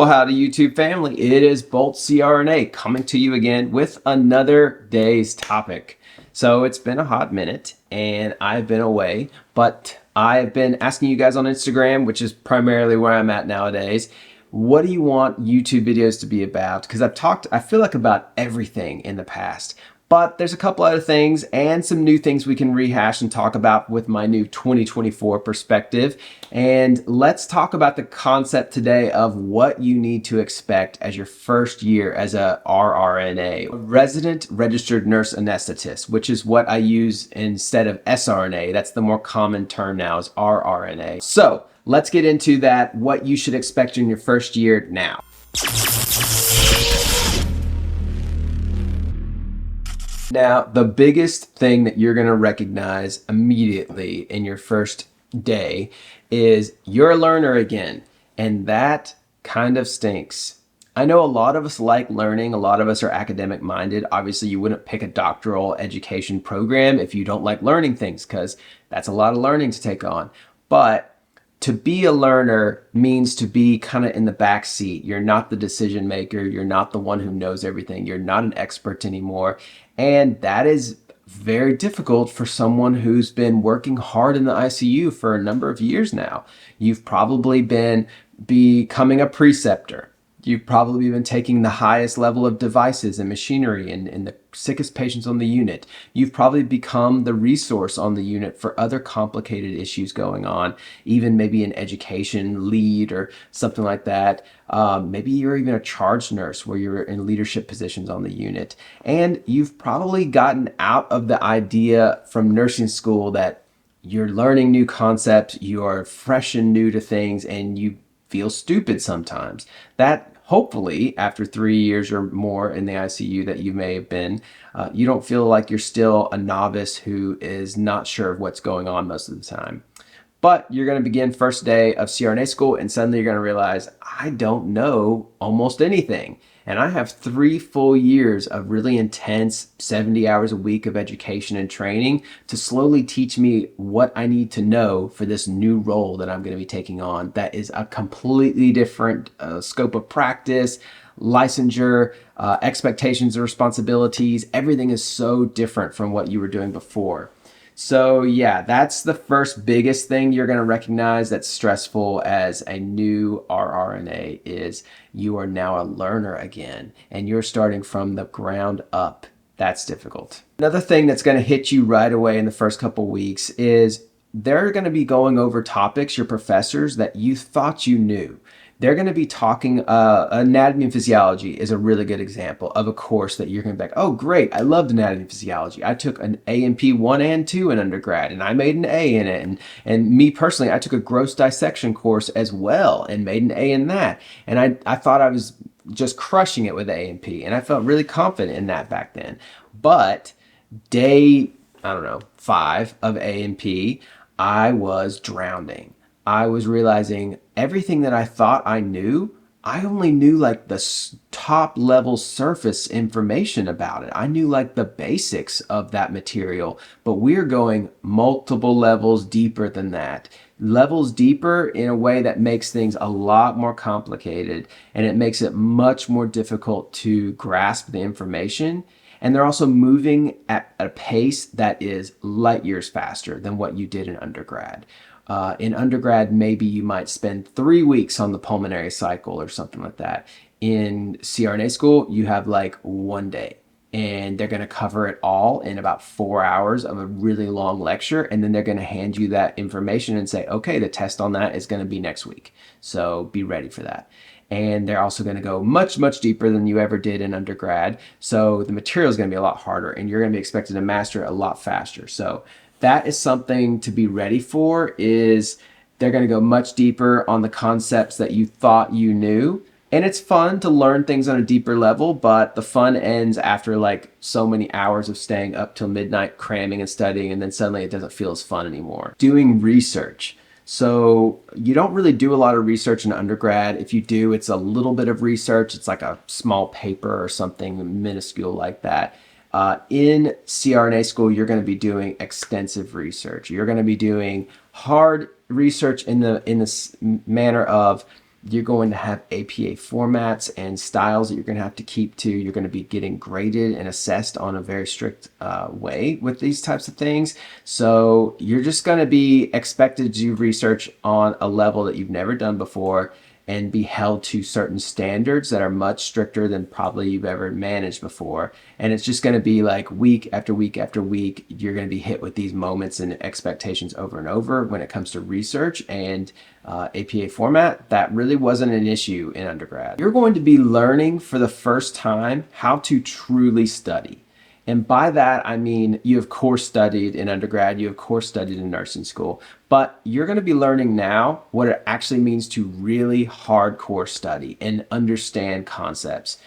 Well, howdy YouTube family, it is Bolt CRNA coming to you again with another day's topic. So it's been a hot minute and I've been away, but I've been asking you guys on Instagram, which is primarily where I'm at nowadays, what do you want YouTube videos to be about? Because I feel like about everything in the past. But there's a couple other things and some new things we can rehash and talk about with my new 2024 perspective. And let's talk about the concept today of what you need to expect as your first year as a RRNA, resident registered nurse anesthetist, which is what I use instead of SRNA. That's the more common term now is RRNA. So let's get into that, what you should expect in your first year now. Now, the biggest thing that you're going to recognize immediately in your first day is you're a learner again, and that kind of stinks. I know a lot of us like learning. A lot of us are academic minded. Obviously, you wouldn't pick a doctoral education program if you don't like learning things, because that's a lot of learning to take on. But to be a learner means to be kind of in the back seat. You're not the decision maker. You're not the one who knows everything. You're not an expert anymore. And that is very difficult for someone who's been working hard in the ICU for a number of years now. You've probably been becoming a preceptor. You've probably been taking the highest level of devices and machinery and the sickest patients on the unit. You've probably become the resource on the unit for other complicated issues going on, even maybe an education lead or something like that. Maybe you're even a charge nurse where you're in leadership positions on the unit. And you've probably gotten out of the idea from nursing school that you're learning new concepts, you are fresh and new to things, and you feel stupid sometimes. That hopefully after 3 years or more in the ICU that you may have been, you don't feel like you're still a novice who is not sure of what's going on most of the time. But you're going to begin first day of CRNA school and suddenly you're going to realize, I don't know almost anything. And I have 3 full years of really intense 70 hours a week of education and training to slowly teach me what I need to know for this new role that I'm going to be taking on. That is a completely different scope of practice, licensure, expectations and responsibilities. Everything is so different from what you were doing before. So yeah, that's the first biggest thing you're going to recognize that's stressful as a new RRNA is you are now a learner again and you're starting from the ground up. That's difficult. Another thing that's going to hit you right away in the first couple weeks is they're going to be going over topics, your professors, that you thought you knew. They're going to be talking, anatomy and physiology is a really good example of a course that you're going to be like, oh, great, I loved anatomy and physiology. I took an A&P 1 and 2 in undergrad, and I made an A in it. And me personally, I took a gross dissection course as well and made an A in that. And I thought I was just crushing it with A&P, and I felt really confident in that back then. But day, I don't know, 5 of A&P, I was drowning. I was realizing everything that I thought I knew, I only knew like the top level surface information about it. I knew like the basics of that material, but we're going multiple levels deeper than that. Levels deeper in a way that makes things a lot more complicated, and it makes it much more difficult to grasp the information. And they're also moving at a pace that is light years faster than what you did in undergrad. In undergrad, maybe you might spend 3 weeks on the pulmonary cycle or something like that. In CRNA school, you have like 1 day, and they're going to cover it all in about 4 hours of a really long lecture. And then they're going to hand you that information and say, okay, the test on that is going to be next week. So be ready for that. And they're also going to go much, much deeper than you ever did in undergrad. So the material is going to be a lot harder, and you're going to be expected to master it a lot faster. So that is something to be ready for, is they're going to go much deeper on the concepts that you thought you knew. And it's fun to learn things on a deeper level, but the fun ends after like so many hours of staying up till midnight cramming and studying, and then suddenly it doesn't feel as fun anymore. Doing research. So you don't really do a lot of research in undergrad. If you do, it's a little bit of research. It's like a small paper or something minuscule like that. In CRNA school, you're going to be doing extensive research. You're going to be doing hard research in the manner of You're going to have APA formats and styles that you're going to have to keep to. You're going to be getting graded and assessed on a very strict way with these types of things. So you're just going to be expected to do research on a level that you've never done before and be held to certain standards that are much stricter than probably you've ever managed before. And it's just going to be like week after week after week, you're going to be hit with these moments and expectations over and over when it comes to research and APA format. That really wasn't an issue in undergrad. You're going to be learning for the first time how to truly study. And by that, I mean, you of course studied in undergrad, you of course studied in nursing school, but you're going to be learning now what it actually means to really hardcore study and understand concepts.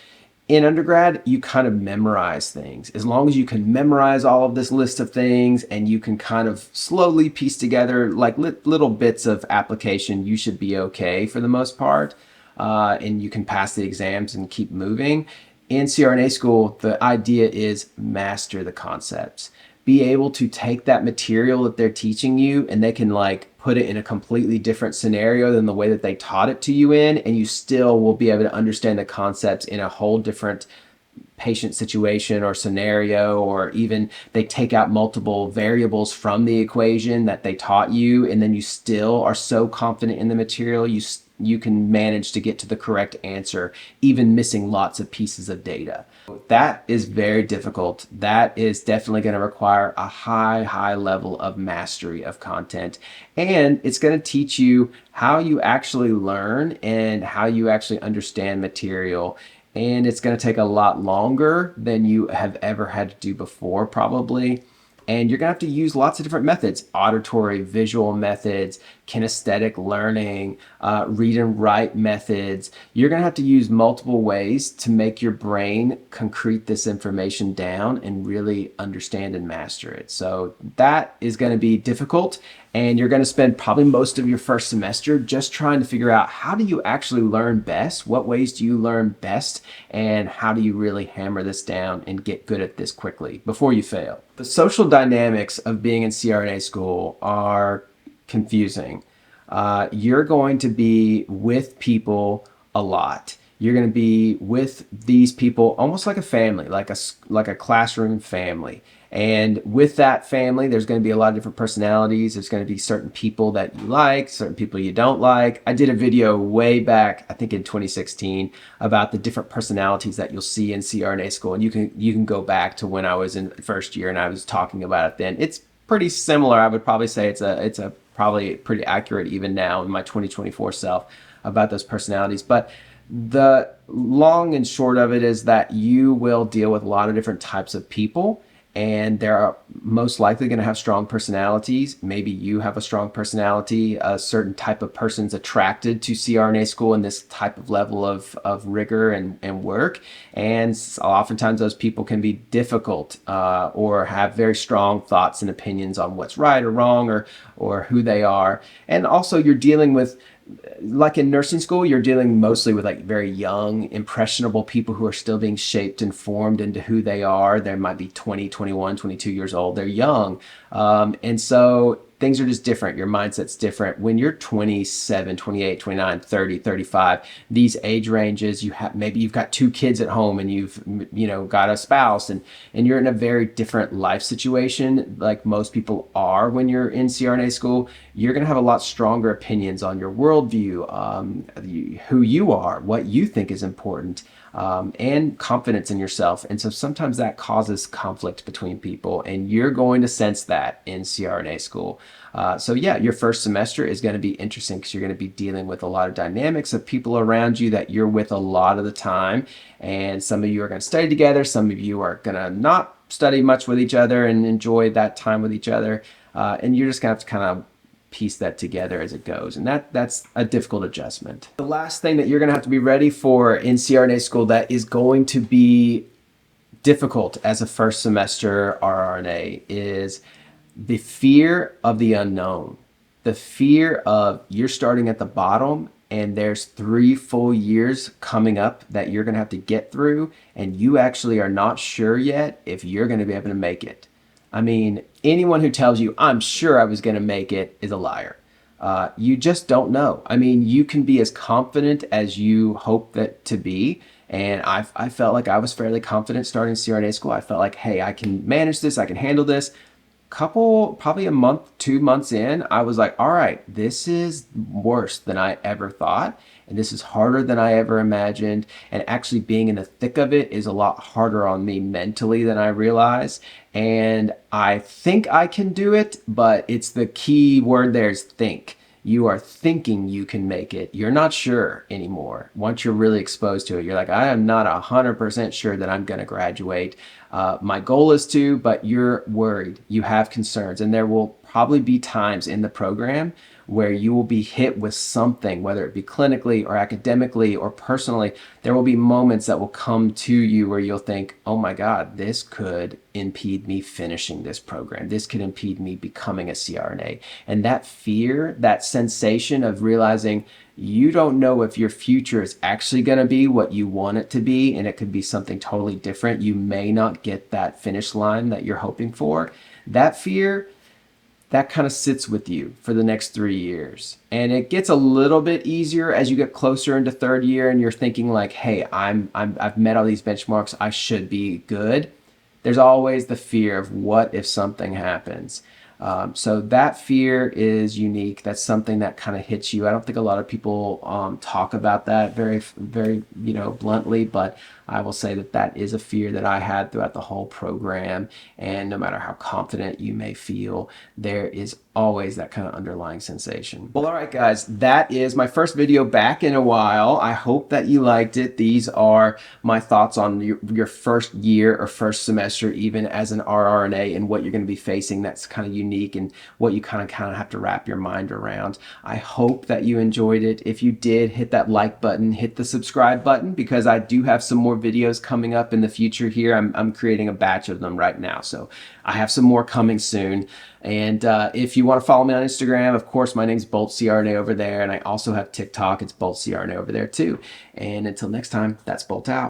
In undergrad, you kind of memorize things. As long as you can memorize all of this list of things and you can kind of slowly piece together like little bits of application, you should be okay for the most part. And you can pass the exams and keep moving. In CRNA school, the idea is master the concepts. Be able to take that material that they're teaching you and they can like put it in a completely different scenario than the way that they taught it to you in, and you still will be able to understand the concepts in a whole different patient situation or scenario, or even they take out multiple variables from the equation that they taught you, and then you still are so confident in the material, you can manage to get to the correct answer, even missing lots of pieces of data. That is very difficult. That is definitely going to require a high level of mastery of content. And it's going to teach you how you actually learn and how you actually understand material. And it's going to take a lot longer than you have ever had to do before, probably. And you're going to have to use lots of different methods: auditory, visual methods, kinesthetic learning, read and write methods. You're going to have to use multiple ways to make your brain concrete this information down and really understand and master it. So that is going to be difficult. And you're going to spend probably most of your first semester just trying to figure out, how do you actually learn best? What ways do you learn best? And how do you really hammer this down and get good at this quickly before you fail? The social dynamics of being in CRNA school are confusing. You're going to be with people a lot. You're going to be with these people almost like a family, like a classroom family. And with that family, there's going to be a lot of different personalities. There's going to be certain people that you like, certain people you don't like. I did a video way back, I think in 2016, about the different personalities that you'll see in CRNA school. And you can go back to when I was in first year and I was talking about it then. It's pretty similar. I would probably say it's a probably pretty accurate even now in my 2024 self about those personalities. But the long and short of it is that you will deal with a lot of different types of people, and they're most likely going to have strong personalities. Maybe you have a strong personality. A certain type of person's attracted to CRNA school and this type of level of rigor and work. And oftentimes those people can be difficult or have very strong thoughts and opinions on what's right or wrong or who they are. And also you're dealing with, like in nursing school, you're dealing mostly with like very young, impressionable people who are still being shaped and formed into who they are. They might be 20, 21, 22 years old. They're young. And so things are just different. Your mindset's different. When you're 27, 28, 29, 30, 35, these age ranges, maybe you've got 2 kids at home and you've got a spouse and you're in a very different life situation, like most people are when you're in CRNA school. You're going to have a lot stronger opinions on your worldview, who you are, what you think is important, and confidence in yourself. And so sometimes that causes conflict between people, and you're going to sense that in CRNA school. So yeah, your first semester is going to be interesting because you're going to be dealing with a lot of dynamics of people around you that you're with a lot of the time. And some of you are going to study together. Some of you are going to not study much with each other and enjoy that time with each other. And you're just going to have to kind of piece that together as it goes. And that's a difficult adjustment. The last thing that you're going to have to be ready for in CRNA school that is going to be difficult as a first semester RRNA is the fear of the unknown. The fear of you're starting at the bottom and there's 3 full years coming up that you're going to have to get through, and you actually are not sure yet if you're going to be able to make it. I mean, anyone who tells you, I'm sure I was going to make it, is a liar. You just don't know. I mean, you can be as confident as you hope that to be. And I felt like I was fairly confident starting CRNA school. I felt like, hey, I can manage this. I can handle this. Probably a month, 2 months in, I was like, all right, this is worse than I ever thought. And this is harder than I ever imagined. And actually being in the thick of it is a lot harder on me mentally than I realized. And I think I can do it, but it's the key word there is think. You are thinking you can make it. You're not sure anymore. Once you're really exposed to it, you're like, I am not 100% sure that I'm going to graduate. My goal is to, but you're worried. You have concerns. And there will probably be times in the program where you will be hit with something, whether it be clinically or academically or personally. There will be moments that will come to you where you'll think, oh my God, this could impede me finishing this program. This could impede me becoming a CRNA. And that fear, that sensation of realizing you don't know if your future is actually going to be what you want it to be, and it could be something totally different. You may not get that finish line that you're hoping for. That fear, that kind of sits with you for the next 3 years. And it gets a little bit easier as you get closer into third year and you're thinking like, hey, I've met all these benchmarks. I should be good. There's always the fear of what if something happens. So that fear is unique. That's something that kind of hits you. I don't think a lot of people talk about that very, bluntly, but I will say that that is a fear that I had throughout the whole program. And no matter how confident you may feel, there is always that kind of underlying sensation. Well, all right, guys, that is my first video back in a while. I hope that you liked it. These are my thoughts on your first year or first semester, even as an rRNA, and what you're going to be facing that's kind of unique and what you kind of have to wrap your mind around. I hope that you enjoyed it. If you did, hit that like button, hit the subscribe button, because I do have some more videos coming up in the future here. I'm creating a batch of them right now, so I have some more coming soon. And if you want to follow me on Instagram, of course, my name's Bolt CRNA over there, and I also have TikTok. It's Bolt CRNA over there too. And until next time, that's Bolt out.